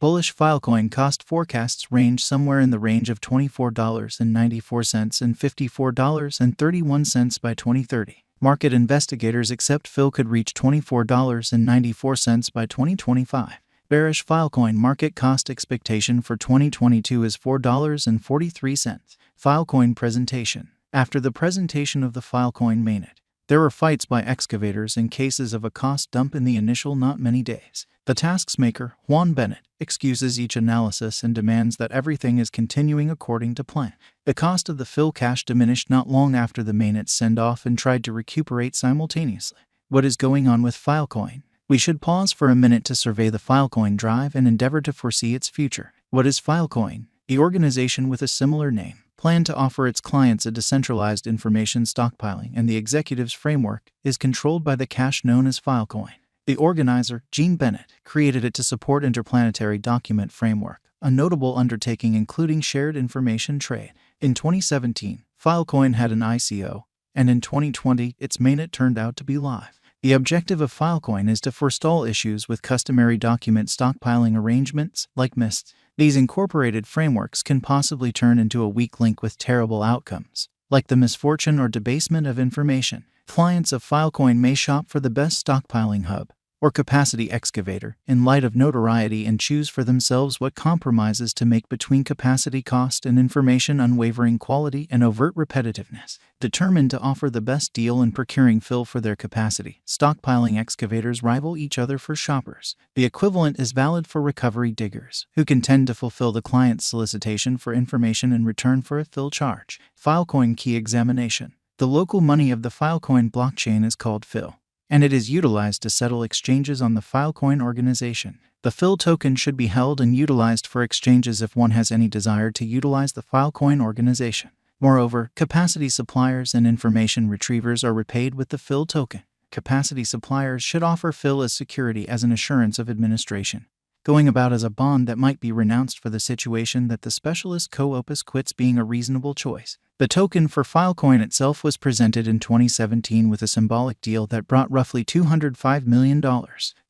Bullish Filecoin cost forecasts range somewhere in the range of $24.94 and $54.31 by 2030. Market investigators accept Phil could reach $24.94 by 2025. Bearish Filecoin market cost expectation for 2022 is $4.43. Filecoin presentation. After the presentation of the Filecoin mainnet, there were fights by excavators in cases of a cost dump in the initial not many days. The task's maker, Juan Bennett, excuses each analysis and demands that everything is continuing according to plan. The cost of the Phil cash diminished not long after the mainnet send-off and tried to recuperate simultaneously. What is going on with Filecoin? We should pause for a minute to survey the Filecoin drive and endeavor to foresee its future. What is Filecoin? The organization with a similar name planned to offer its clients a decentralized information stockpiling, and the executive's framework is controlled by the cash known as Filecoin. The organizer, Gene Bennett, created it to support interplanetary document framework, a notable undertaking including shared information trade. In 2017, Filecoin had an ICO, and in 2020, its mainnet turned out to be live. The objective of Filecoin is to forestall issues with customary document stockpiling arrangements, like MIST. These incorporated frameworks can possibly turn into a weak link with terrible outcomes, like the misfortune or debasement of information. Clients of Filecoin may shop for the best stockpiling hub or capacity excavator in light of notoriety and choose for themselves what compromises to make between capacity cost and information unwavering quality and overt repetitiveness. Determined to offer the best deal in procuring fill for their capacity, stockpiling excavators rival each other for shoppers. The equivalent is valid for recovery diggers, who can tend to fulfill the client's solicitation for information in return for a fill charge. Filecoin key examination. The local money of the Filecoin blockchain is called Phil, and it is utilized to settle exchanges on the Filecoin organization. The Phil token should be held and utilized for exchanges if one has any desire to utilize the Filecoin organization. Moreover, capacity suppliers and information retrievers are repaid with the Phil token. Capacity suppliers should offer Phil as security as an assurance of administration, going about as a bond that might be renounced for the situation that the specialist co-opus quits being a reasonable choice. The token for Filecoin itself was presented in 2017 with a symbolic deal that brought roughly $205 million.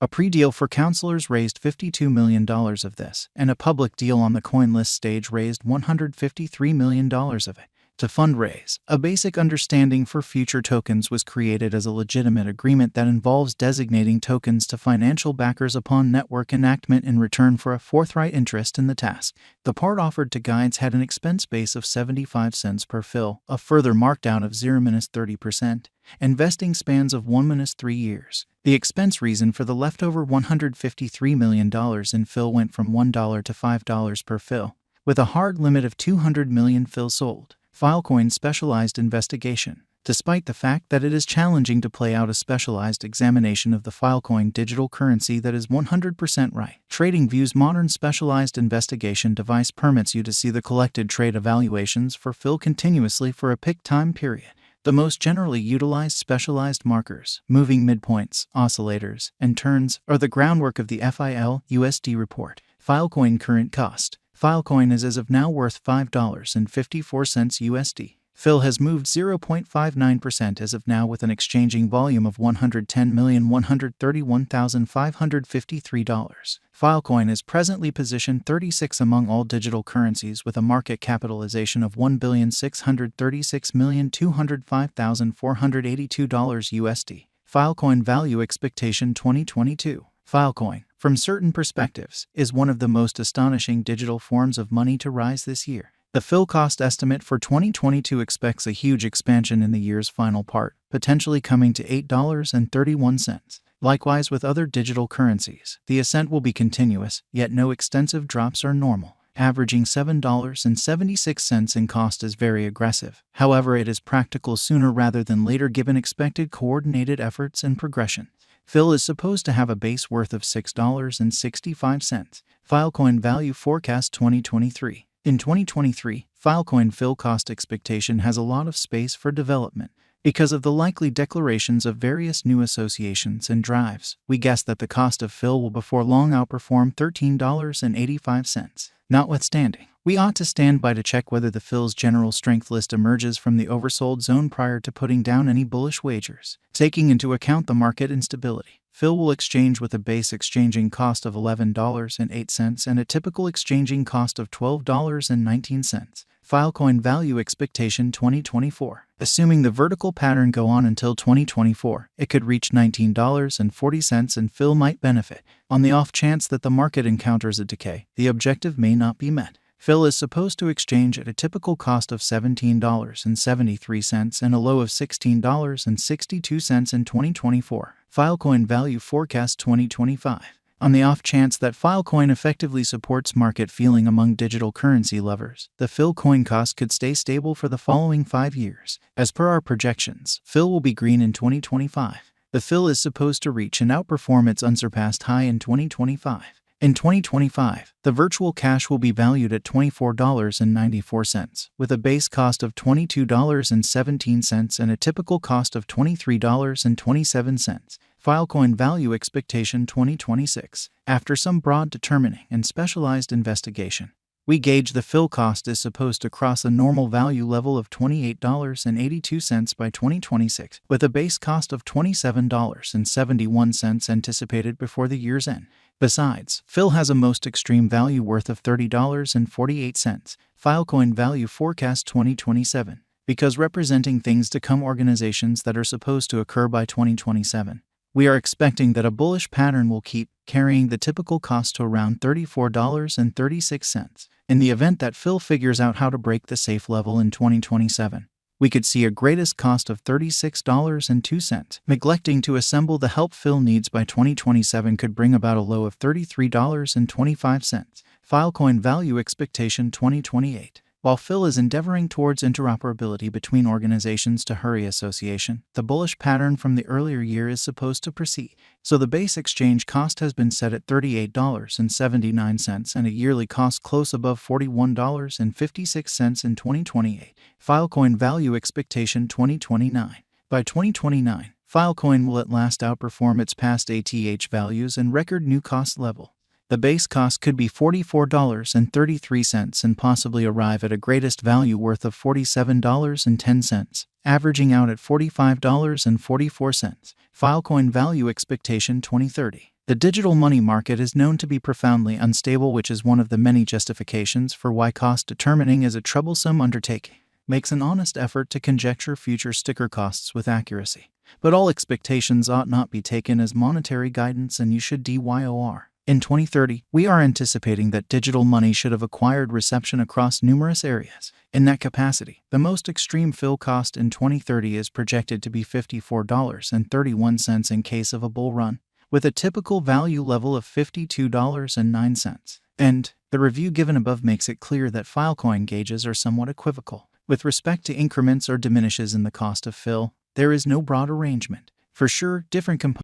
A pre-deal for counselors raised $52 million of this, and a public deal on the CoinList stage raised $153 million of it. To fundraise, a basic understanding for future tokens was created as a legitimate agreement that involves designating tokens to financial backers upon network enactment in return for a forthright interest in the task. The part offered to guides had an expense base of 75 cents per fill, a further markdown of 0-30%, and vesting spans of 1-3 years. The expense reason for the leftover $153 million in fill went from $1 to $5 per fill, with a hard limit of 200 million fill sold. Filecoin specialized investigation. Despite the fact that it is challenging to play out a specialized examination of the Filecoin digital currency that is 100% right, TradingView's modern specialized investigation device permits you to see the collected trade evaluations for Phil continuously for a picked time period. The most generally utilized specialized markers, moving midpoints, oscillators, and turns, are the groundwork of the FIL-USD report. Filecoin current cost. Filecoin is as of now worth $5.54 USD. Phil has moved 0.59% as of now with an exchanging volume of $110,131,553. Filecoin is presently positioned 36 among all digital currencies with a market capitalization of $1,636,205,482 USD. Filecoin value expectation 2022. Filecoin, from certain perspectives, is one of the most astonishing digital forms of money to rise this year. The Phil cost estimate for 2022 expects a huge expansion in the year's final part, potentially coming to $8.31. Likewise with other digital currencies, the ascent will be continuous, yet no extensive drops are normal. Averaging $7.76 in cost is very aggressive. However, it is practical sooner rather than later given expected coordinated efforts and progression. Phil is supposed to have a base worth of $6.65. Filecoin value forecast 2023. In 2023, Filecoin Phil cost expectation has a lot of space for development. Because of the likely declarations of various new associations and drives, we guess that the cost of Phil will before long outperform $13.85. Notwithstanding, we ought to stand by to check whether the Phil's general strength list emerges from the oversold zone prior to putting down any bullish wagers, taking into account the market instability. Phil will exchange with a base exchanging cost of $11.08 and a typical exchanging cost of $12.19. Filecoin value expectation 2024. Assuming the vertical pattern go on until 2024, it could reach $19.40 and Phil might benefit. On the off chance that the market encounters a decay, the objective may not be met. Phil is supposed to exchange at a typical cost of $17.73 and a low of $16.62 in 2024. Filecoin value forecast 2025. On the off chance that Filecoin effectively supports market feeling among digital currency lovers, the Phil coin cost could stay stable for the following 5 years. As per our projections, Phil will be green in 2025. The Phil is supposed to reach and outperform its unsurpassed high in 2025. In 2025, the virtual cash will be valued at $24.94, with a base cost of $22.17 and a typical cost of $23.27. Filecoin value expectation 2026. After some broad determining and specialized investigation, we gauge the Phil cost is supposed to cross a normal value level of $28.82 by 2026, with a base cost of $27.71 anticipated before the year's end. Besides, Phil has a most extreme value worth of $30.48. Filecoin value forecast 2027. Because representing things to come organizations that are supposed to occur by 2027. We are expecting that a bullish pattern will keep carrying the typical cost to around $34.36. In the event that Phil figures out how to break the safe level in 2027, we could see a greatest cost of $36.02. Neglecting to assemble the help Phil needs by 2027 could bring about a low of $33.25. Filecoin value expectation 2028. While Phil is endeavoring towards interoperability between organizations to hurry association, the bullish pattern from the earlier year is supposed to proceed. So the base exchange cost has been set at $38.79 and a yearly cost close above $41.56 in 2028. Filecoin value expectation 2029. By 2029, Filecoin will at last outperform its past ATH values and record new cost level. The base cost could be $44.33 and possibly arrive at a greatest value worth of $47.10, averaging out at $45.44. Filecoin value expectation 2030. The digital money market is known to be profoundly unstable, which is one of the many justifications for why cost determining is a troublesome undertaking. Makes an honest effort to conjecture future sticker costs with accuracy. But all expectations ought not be taken as monetary guidance, and you should DYOR. In 2030, we are anticipating that digital money should have acquired reception across numerous areas. In that capacity, the most extreme Phil cost in 2030 is projected to be $54.31 in case of a bull run, with a typical value level of $52.09. And the review given above makes it clear that Filecoin gauges are somewhat equivocal. With respect to increments or diminishes in the cost of Phil, there is no broad arrangement. For sure, different components